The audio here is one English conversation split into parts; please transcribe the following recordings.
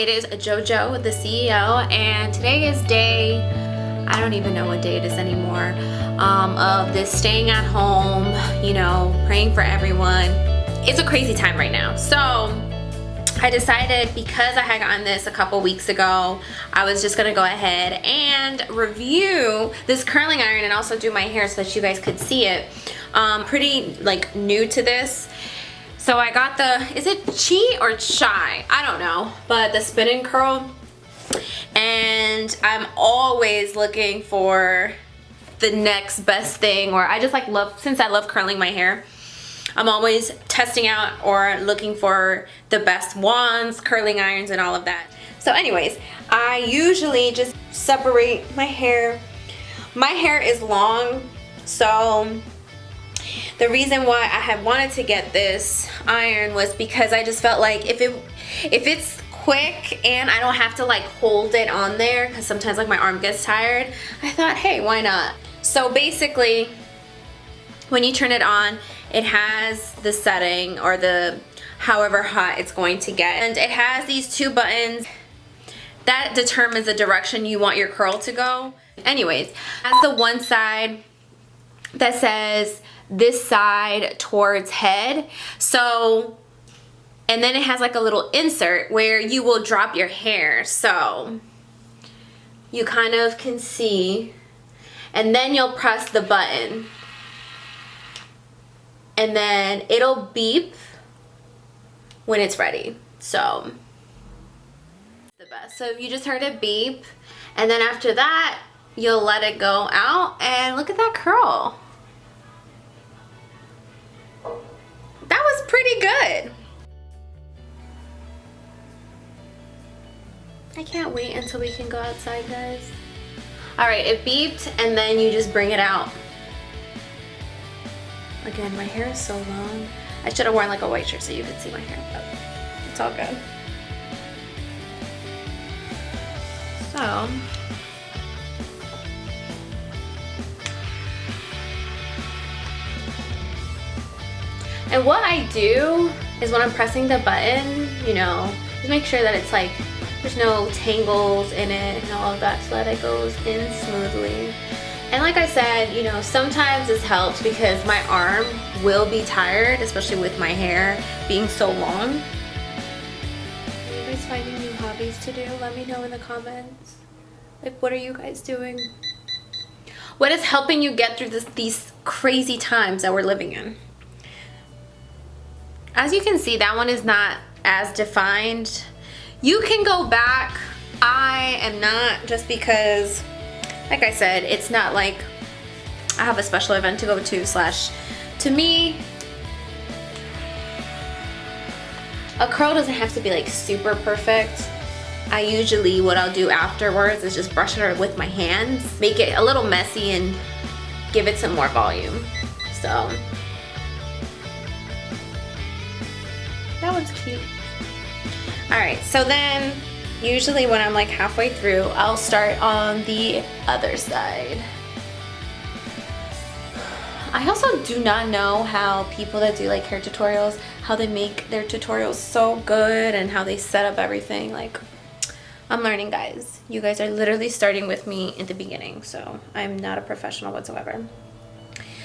It is JoJo, the CEO, and today is day, I don't even know what day it is anymore, of this staying at home, you know, praying for everyone. It's a crazy time right now. So I decided, because I had gotten this a couple weeks ago, I was just gonna go ahead and review this curling iron and also do my hair so that you guys could see it. Pretty like new to this. So I got the, is it Chi or Chai? I don't know, but the spin and curl. And I'm always looking for the next best thing, or I just like love, since I love curling my hair, I'm always testing out or looking for the best wands, curling irons, and all of that. So anyways, I usually just separate my hair. My hair is long, so the reason why I had wanted to get this iron was because I just felt like if it's quick and I don't have to like hold it on there, because sometimes like my arm gets tired, I thought, hey, why not? So basically, when you turn it on, it has the setting or the however hot it's going to get, and it has these two buttons that determines the direction you want your curl to go. Anyways, it has the one side that says this side towards head. So, and then it has like a little insert where you will drop your hair. So you kind of can see, and then you'll press the button and then it'll beep when it's ready. So the best. So you just heard it beep, and then after that you'll let it go out, and look at that curl. That was pretty good. I can't wait until we can go outside, guys. All right, it beeped, and then you just bring it out. Again, my hair is so long. I should have worn like a white shirt so you could see my hair, but it's all good. So, and what I do is when I'm pressing the button, you know, just make sure that it's like, there's no tangles in it and all of that, so that it goes in smoothly. And like I said, you know, sometimes this helps because my arm will be tired, especially with my hair being so long. Are you guys finding new hobbies to do? Let me know in the comments. Like, what are you guys doing? What is helping you get through these crazy times that we're living in? As you can see, that one is not as defined. You can go back. I am not, just because, like I said, it's not like I have a special event to go to me, a curl doesn't have to be like super perfect. I usually, what I'll do afterwards is just brush it with my hands, make it a little messy and give it some more volume. So that one's cute. All right, so then usually when I'm like halfway through, I'll start on the other side. I also do not know how people that do like hair tutorials, how they make their tutorials so good and how they set up everything. Like, I'm learning, guys. You guys are literally starting with me at the beginning, so I'm not a professional whatsoever.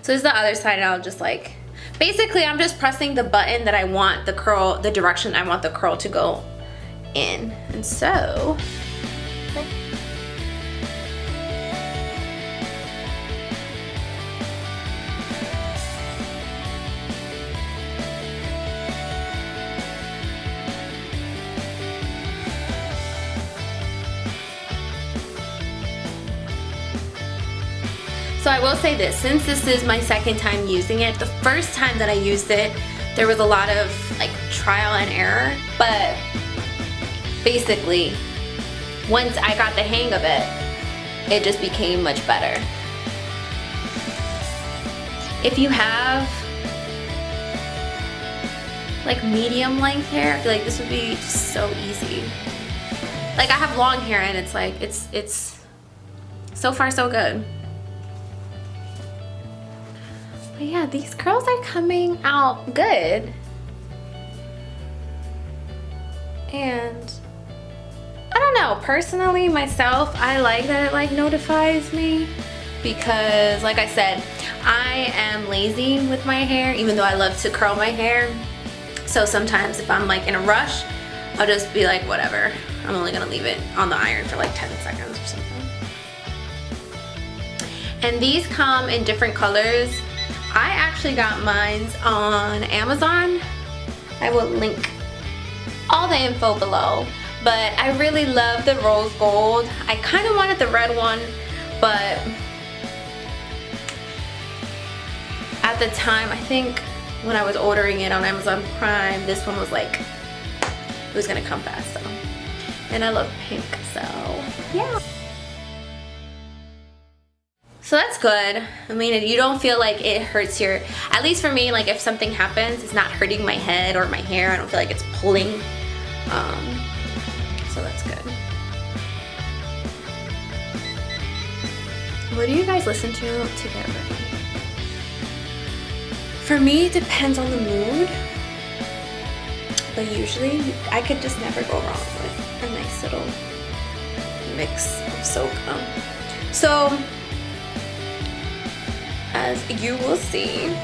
So this is the other side, and I'll just like, basically I'm just pressing the button that I want the curl, the direction I want the curl to go in. And so, I will say this, since this is my second time using it, the first time that I used it, there was a lot of like trial and error, but basically, once I got the hang of it, it just became much better. If you have like medium length hair, I feel like this would be just so easy. Like, I have long hair and it's like, it's so far so good. But yeah, these curls are coming out good. And know, personally myself, I like that it like notifies me, because like I said, I am lazy with my hair, even though I love to curl my hair. So sometimes if I'm like in a rush, I'll just be like, whatever, I'm only gonna leave it on the iron for like 10 seconds or something. And these come in different colors. I actually got mine on Amazon. I will link all the info below. But I really love the rose gold. I kind of wanted the red one, but at the time, I think when I was ordering it on Amazon Prime, this one was like, it was gonna come fast, so. And I love pink, so yeah. So that's good. I mean, you don't feel like it hurts your, at least for me, like if something happens, it's not hurting my head or my hair. I don't feel like it's pulling. So that's good. What do you guys listen to get ready? For me, it depends on the mood. But usually, I could just never go wrong with a nice little mix of soca. So, as you will see,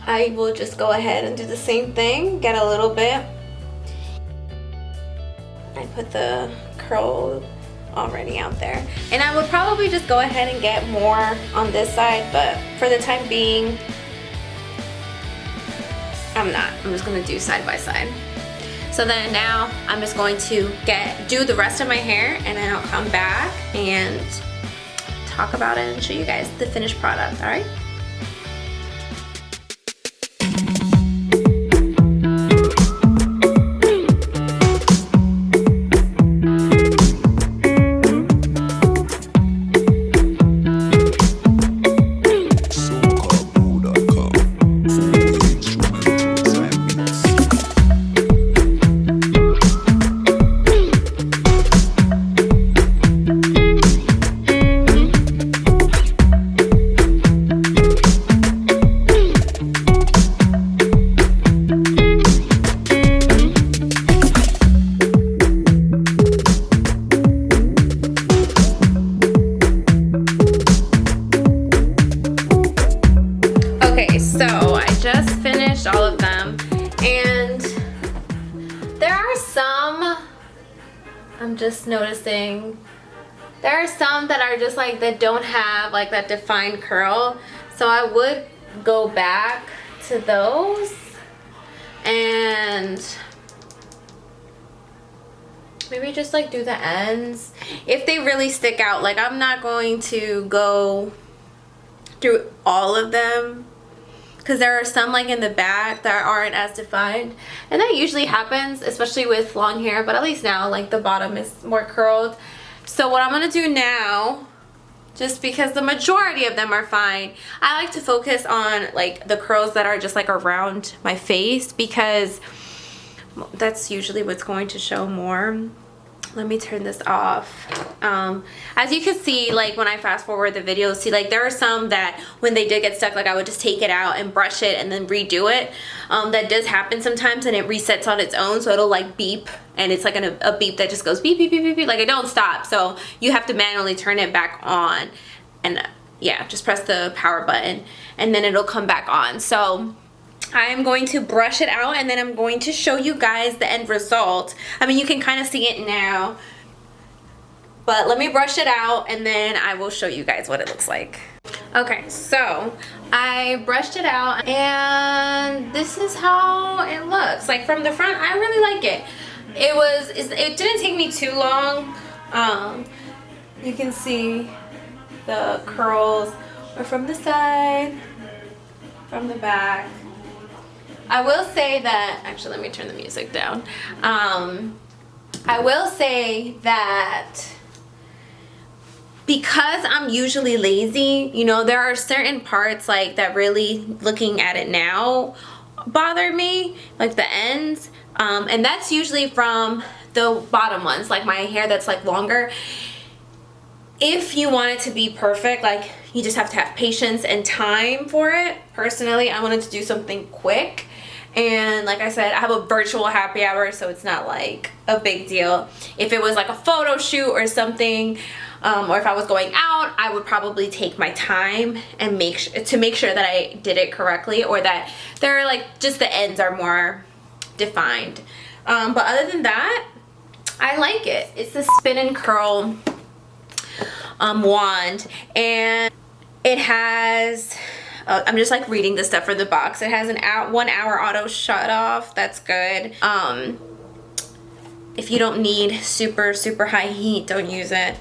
I will just go ahead and do the same thing, get a little bit. I put the curl already out there. And I would probably just go ahead and get more on this side, but for the time being, I'm not. I'm just gonna do side by side. So then now I'm just going to do the rest of my hair, and then I'll come back and talk about it and show you guys the finished product, all right? All of them, and there are some, I'm just noticing, there are some that are just like, that don't have like that defined curl, so I would go back to those and maybe just like do the ends if they really stick out. Like, I'm not going to go through all of them, because there are some like in the back that aren't as defined, and that usually happens, especially with long hair, but at least now like the bottom is more curled. So what I'm gonna do now, just because the majority of them are fine, I like to focus on like the curls that are just like around my face, because that's usually what's going to show more. Let me turn this off. As you can see, like when I fast forward the video, see, like there are some that when they did get stuck, like I would just take it out and brush it and then redo it. That does happen sometimes, and it resets on its own, so it'll like beep, and it's like a beep that just goes beep, beep, beep, beep, beep, like it don't stop. So you have to manually turn it back on, and yeah, just press the power button and then it'll come back on. So I am going to brush it out, and then I'm going to show you guys the end result. I mean, you can kind of see it now, but let me brush it out and then I will show you guys what it looks like. Okay, so I brushed it out, and this is how it looks. Like from the front, I really like it. It didn't take me too long. You can see the curls are from the side, from the back. I will say that, actually let me turn the music down. I will say that because I'm usually lazy, you know, there are certain parts like that really, looking at it now, bother me, like the ends. And that's usually from the bottom ones, like my hair that's like longer. If you want it to be perfect, like you just have to have patience and time for it. Personally, I wanted to do something quick, And like I said, I have a virtual happy hour, so it's not like a big deal. If it was like a photo shoot or something, or if I was going out, I would probably take my time and make sure that I did it correctly, or that they're like just the ends are more defined. But other than that, I like it. It's the spin and curl wand, and it has I'm just like reading the stuff for the box. It has an 1 hour auto shut off. That's good. If you don't need super high heat, don't use it.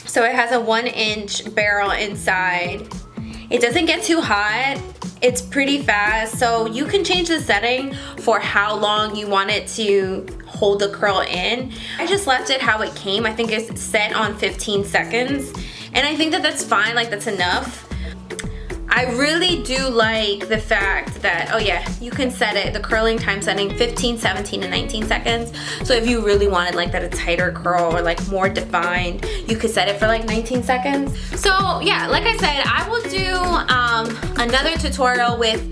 So it has a 1-inch barrel inside. It doesn't get too hot. It's pretty fast, so you can change the setting for how long you want it to hold the curl in. I just left it how it came. I think it's set on 15 seconds, and I think that that's fine, like that's enough. I really do like the fact that, oh yeah, you can set it, the curling time setting, 15, 17, and 19 seconds. So if you really wanted like that a tighter curl or like more defined, you could set it for like 19 seconds. So yeah, like I said, I will do another tutorial with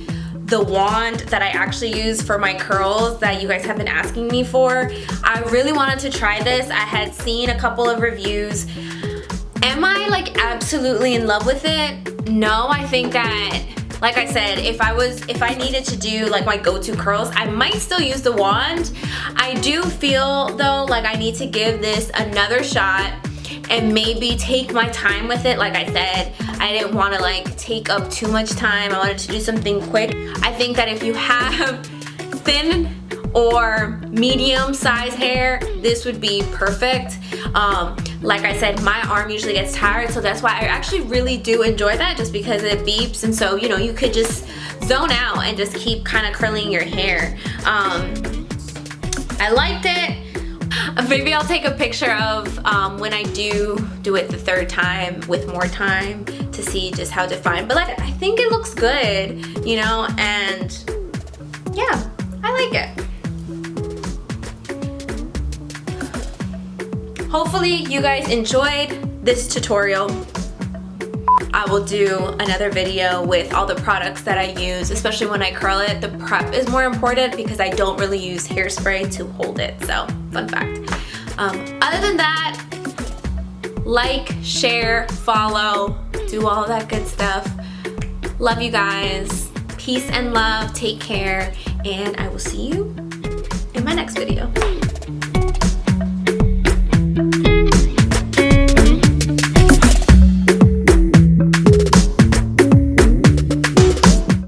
the wand that I actually use for my curls that you guys have been asking me for. I really wanted to try this. I had seen a couple of reviews. Am I like absolutely in love with it? No, I think that, like I said, if I needed to do like my go-to curls, I might still use the wand. I do feel though like I need to give this another shot and maybe take my time with it. Like I said, I didn't want to like take up too much time. I wanted to do something quick. I think that if you have thin or medium size hair, this would be perfect. Like I said, my arm usually gets tired, so that's why I actually really do enjoy that, just because it beeps, and so you know, you could just zone out and just keep kind of curling your hair. I liked it. Maybe I'll take a picture of when I do it the third time with more time to see just how defined, but like I think it looks good, you know, and yeah, I like it. Hopefully you guys enjoyed this tutorial. I will do another video with all the products that I use, especially when I curl it. The prep is more important because I don't really use hairspray to hold it, so fun fact. Other than that, like, share, follow, do all that good stuff. Love you guys. Peace and love, take care, and I will see you in my next video.